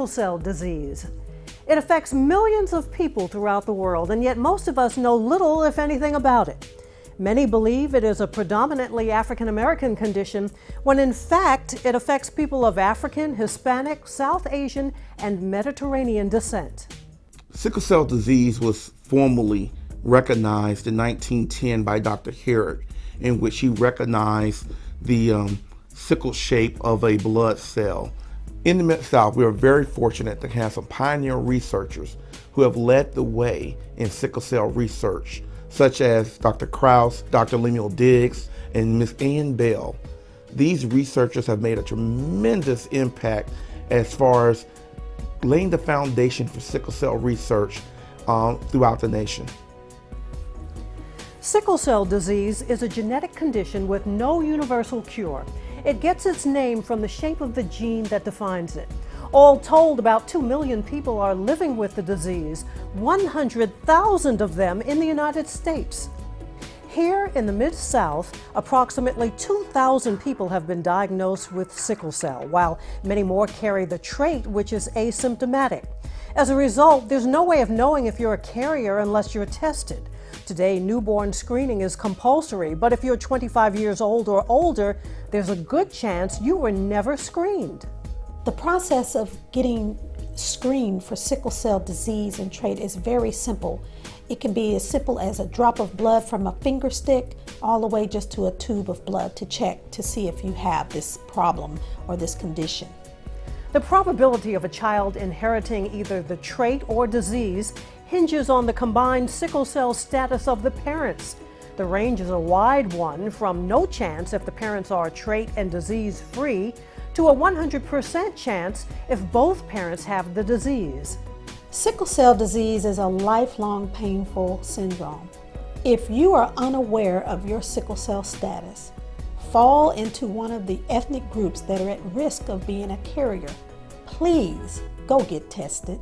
sickle cell disease. It affects millions of people throughout the world, and yet most of us know little, if anything, about it. Many believe it is a predominantly African American condition, when in fact it affects people of African, Hispanic, South Asian, and Mediterranean descent. Sickle cell disease was formally recognized in 1910 by Dr. Herrick, in which he recognized the sickle shape of a blood cell. In the Mid-South, we are very fortunate to have some pioneer researchers who have led the way in sickle cell research, such as Dr. Krause, Dr. Lemuel Diggs, and Ms. Ann Bell. These researchers have made a tremendous impact as far as laying the foundation for sickle cell research throughout the nation. Sickle cell disease is a genetic condition with no universal cure. It gets its name from the shape of the gene that defines it. All told, about 2 million people are living with the disease, 100,000 of them in the United States. Here in the Mid-South, approximately 2,000 people have been diagnosed with sickle cell, while many more carry the trait, which is asymptomatic. As a result, there's no way of knowing if you're a carrier unless you're tested. Today, newborn screening is compulsory, but if you're 25 years old or older, there's a good chance you were never screened. The process of getting screened for sickle cell disease and trait is very simple. It can be as simple as a drop of blood from a finger stick all the way just to a tube of blood to check to see if you have this problem or this condition. The probability of a child inheriting either the trait or disease hinges on the combined sickle cell status of the parents. The range is a wide one, from no chance if the parents are trait and disease free to a 100% chance if both parents have the disease. Sickle cell disease is a lifelong painful syndrome. If you are unaware of your sickle cell status, fall into one of the ethnic groups that are at risk of being a carrier, please go get tested.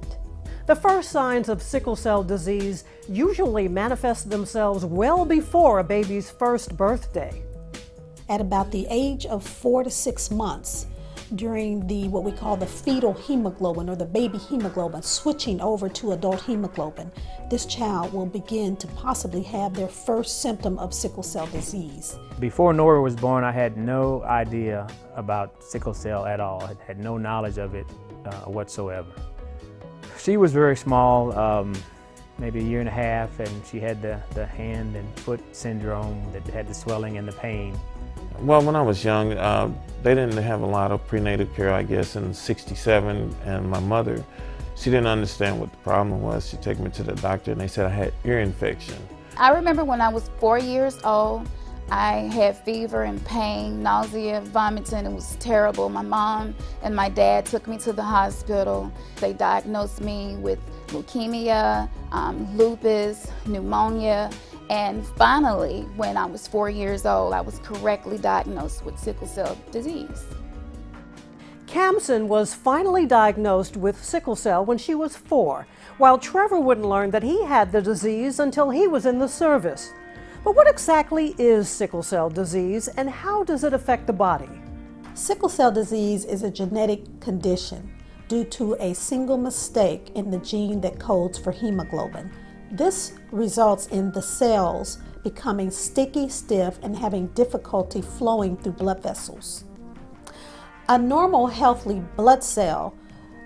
The first signs of sickle cell disease usually manifest themselves well before a baby's first birthday. At about the age of 4 to 6 months, during what we call the fetal hemoglobin or the baby hemoglobin switching over to adult hemoglobin, this child will begin to possibly have their first symptom of sickle cell disease. Before Nora was born, I had no idea about sickle cell at all. I had no knowledge of it whatsoever. She was very small, maybe 1.5 years, and she had the hand and foot syndrome that had the swelling and the pain. Well, when I was young, they didn't have a lot of prenatal care, I guess, in '67, and my mother, she didn't understand what the problem was. She took me to the doctor and they said I had ear infection. I remember when I was 4 years old, I had fever and pain, nausea, vomiting. It was terrible. My mom and my dad took me to the hospital. They diagnosed me with leukemia, lupus, pneumonia, and finally, when I was 4 years old, I was correctly diagnosed with sickle cell disease. Kamson was finally diagnosed with sickle cell when she was 4, while Trevor wouldn't learn that he had the disease until he was in the service. But what exactly is sickle cell disease, and how does it affect the body? Sickle cell disease is a genetic condition due to a single mistake in the gene that codes for hemoglobin. This results in the cells becoming sticky, stiff, and having difficulty flowing through blood vessels. A normal, healthy blood cell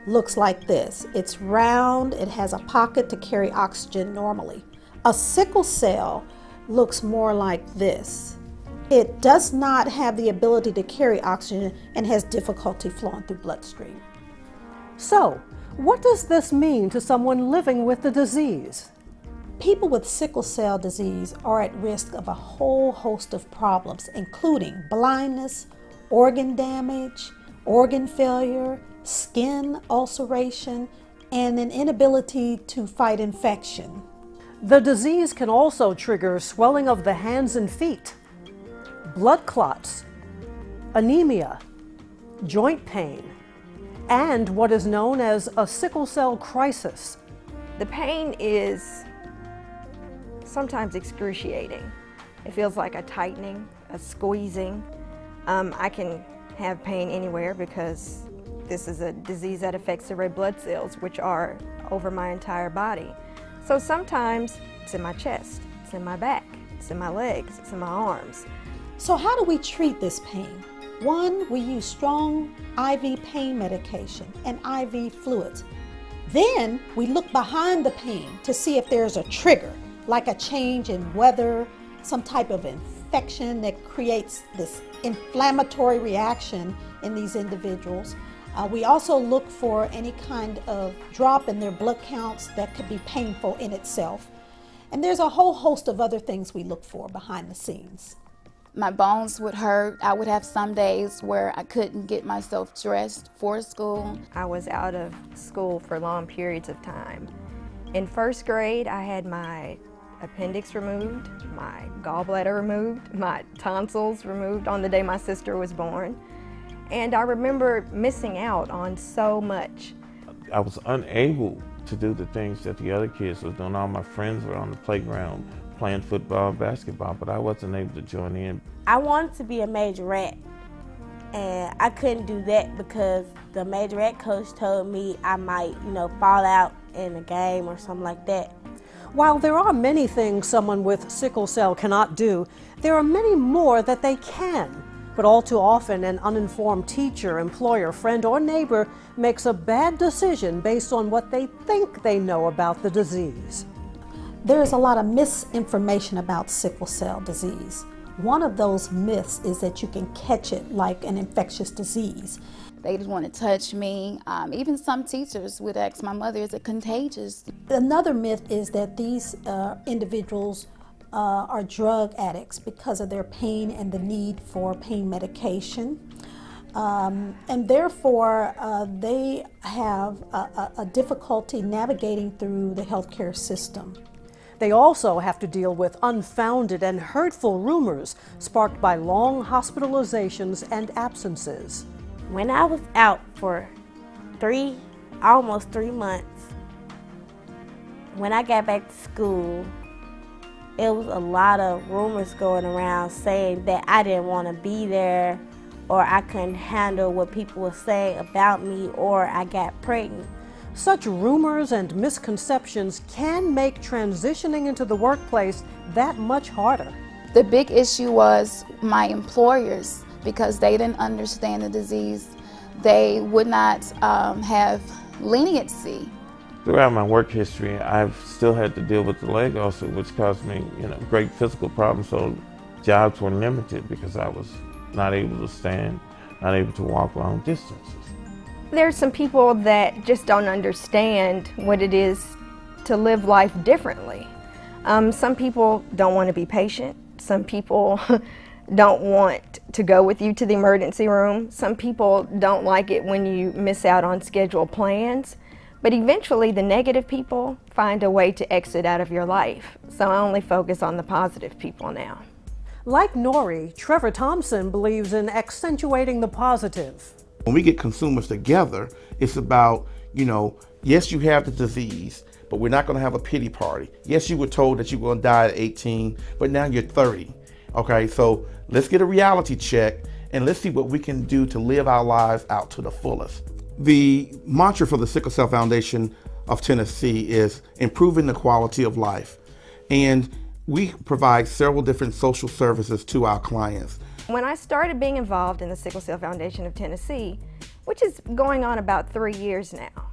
looks like this. It's round, it has a pocket to carry oxygen normally. A sickle cell looks more like this. It does not have the ability to carry oxygen and has difficulty flowing through bloodstream. So, what does this mean to someone living with the disease? People with sickle cell disease are at risk of a whole host of problems, including blindness, organ damage, organ failure, skin ulceration, and an inability to fight infection. The disease can also trigger swelling of the hands and feet, blood clots, anemia, joint pain, and what is known as a sickle cell crisis. The pain is sometimes excruciating. It feels like a tightening, a squeezing. I can have pain anywhere because This is a disease that affects the red blood cells, which are over my entire body. So sometimes it's in my chest, it's in my back, it's in my legs, it's in my arms. So how do we treat this pain? One, we use strong IV pain medication and IV fluids. Then we look behind the pain to see if there's a trigger, like a change in weather, some type of infection that creates this inflammatory reaction in these individuals. We also look for any kind of drop in their blood counts that could be painful in itself. And there's a whole host of other things we look for behind the scenes. My bones would hurt. I would have some days where I couldn't get myself dressed for school. I was out of school for long periods of time. In first grade, I had my appendix removed, my gallbladder removed, my tonsils removed on the day my sister was born. And I remember missing out on so much. I was unable to do the things that the other kids were doing. All my friends were on the playground playing football, basketball, but I wasn't able to join in. I wanted to be a majorette, and I couldn't do that because the majorette coach told me I might, fall out in a game or something like that. While there are many things someone with sickle cell cannot do, there are many more that they can. But all too often, an uninformed teacher, employer, friend, or neighbor makes a bad decision based on what they think they know about the disease. There is a lot of misinformation about sickle cell disease. One of those myths is that you can catch it like an infectious disease. They just want to touch me. Even some teachers would ask my mother, is it contagious? Another myth is that these individuals are drug addicts because of their pain and the need for pain medication. And therefore, they have a difficulty navigating through the healthcare system. They also have to deal with unfounded and hurtful rumors sparked by long hospitalizations and absences. When I was out for almost 3 months, when I got back to school, it was a lot of rumors going around saying that I didn't want to be there, or I couldn't handle what people were saying about me, or I got pregnant. Such rumors and misconceptions can make transitioning into the workplace that much harder. The big issue was my employers, because they didn't understand the disease. They would not have leniency. Throughout my work history, I've still had to deal with the leg ulcer, which caused me, great physical problems. So jobs were limited because I was not able to stand, not able to walk long distances. There's some people that just don't understand what it is to live life differently. Some people don't want to be patient. Some people don't want to go with you to the emergency room. Some people don't like it when you miss out on scheduled plans. But eventually the negative people find a way to exit out of your life. So I only focus on the positive people now. Like Nori, Trevor Thompson believes in accentuating the positive. When we get consumers together, it's about, yes, you have the disease, but we're not going to have a pity party. Yes, you were told that you were going to die at 18, but now you're 30. Okay, so let's get a reality check and let's see what we can do to live our lives out to the fullest. The mantra for the Sickle Cell Foundation of Tennessee is improving the quality of life. And we provide several different social services to our clients. When I started being involved in the Sickle Cell Foundation of Tennessee, which is going on about 3 years now,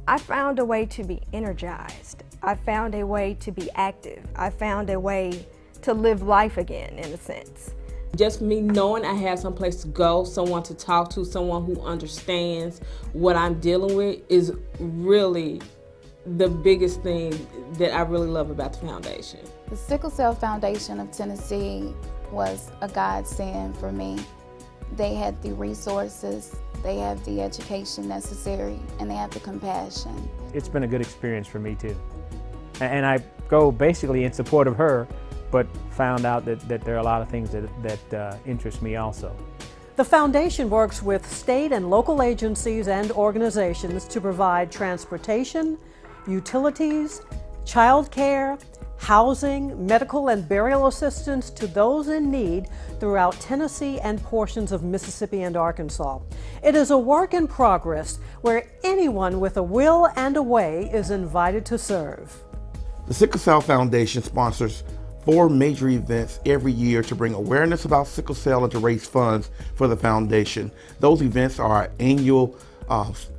I found a way to be energized. I found a way to be active. I found a way to live life again, in a sense. Just me knowing I have some place to go, someone to talk to, someone who understands what I'm dealing with is really the biggest thing that I really love about the foundation. The Sickle Cell Foundation of Tennessee was a godsend for me. They had the resources, they have the education necessary, and they have the compassion. It's been a good experience for me too. And I go basically in support of her, but found out that there are a lot of things that interest me also. The foundation works with state and local agencies and organizations to provide transportation, utilities, child care, housing, medical and burial assistance to those in need throughout Tennessee and portions of Mississippi and Arkansas. It is a work in progress where anyone with a will and a way is invited to serve. The Sickle Cell Foundation sponsors 4 major events every year to bring awareness about sickle cell and to raise funds for the foundation. Those events are our annual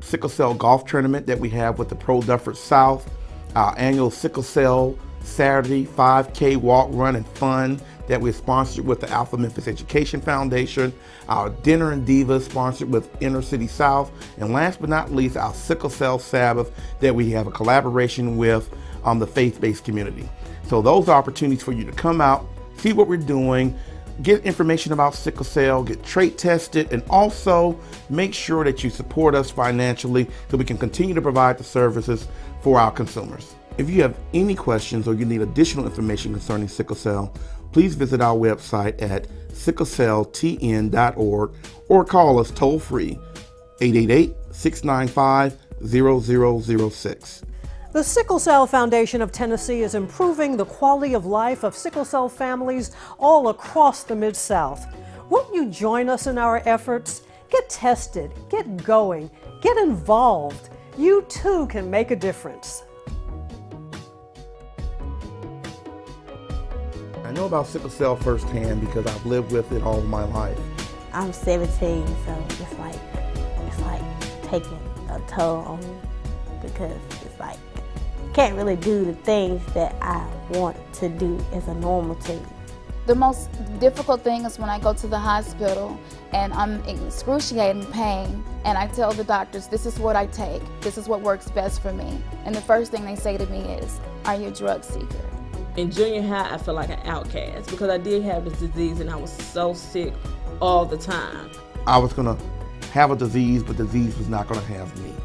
sickle cell golf tournament that we have with the Pro Dufford South, our annual Sickle Cell Saturday 5K walk, run, and fun that we're sponsored with the Alpha Memphis Education Foundation, our Dinner and Divas sponsored with Inner City South, and last but not least, our Sickle Cell Sabbath that we have a collaboration with the faith-based community. So those are opportunities for you to come out, see what we're doing, get information about sickle cell, get trait tested, and also make sure that you support us financially so we can continue to provide the services for our consumers. If you have any questions or you need additional information concerning sickle cell, please visit our website at sicklecelltn.org or call us toll-free 888-695-0006. The Sickle Cell Foundation of Tennessee is improving the quality of life of sickle cell families all across the Mid-South. Won't you join us in our efforts? Get tested, get going, get involved. You too can make a difference. I know about sickle cell firsthand because I've lived with it all my life. I'm 17, so it's like taking a toll on me because it's like can't really do the things that I want to do as a normal teen. The most difficult thing is when I go to the hospital and I'm in excruciating pain and I tell the doctors, this is what I take, this is what works best for me. And the first thing they say to me is, are you a drug seeker? In junior high, I felt like an outcast because I did have this disease and I was so sick all the time. I was gonna have a disease, but disease was not gonna have me.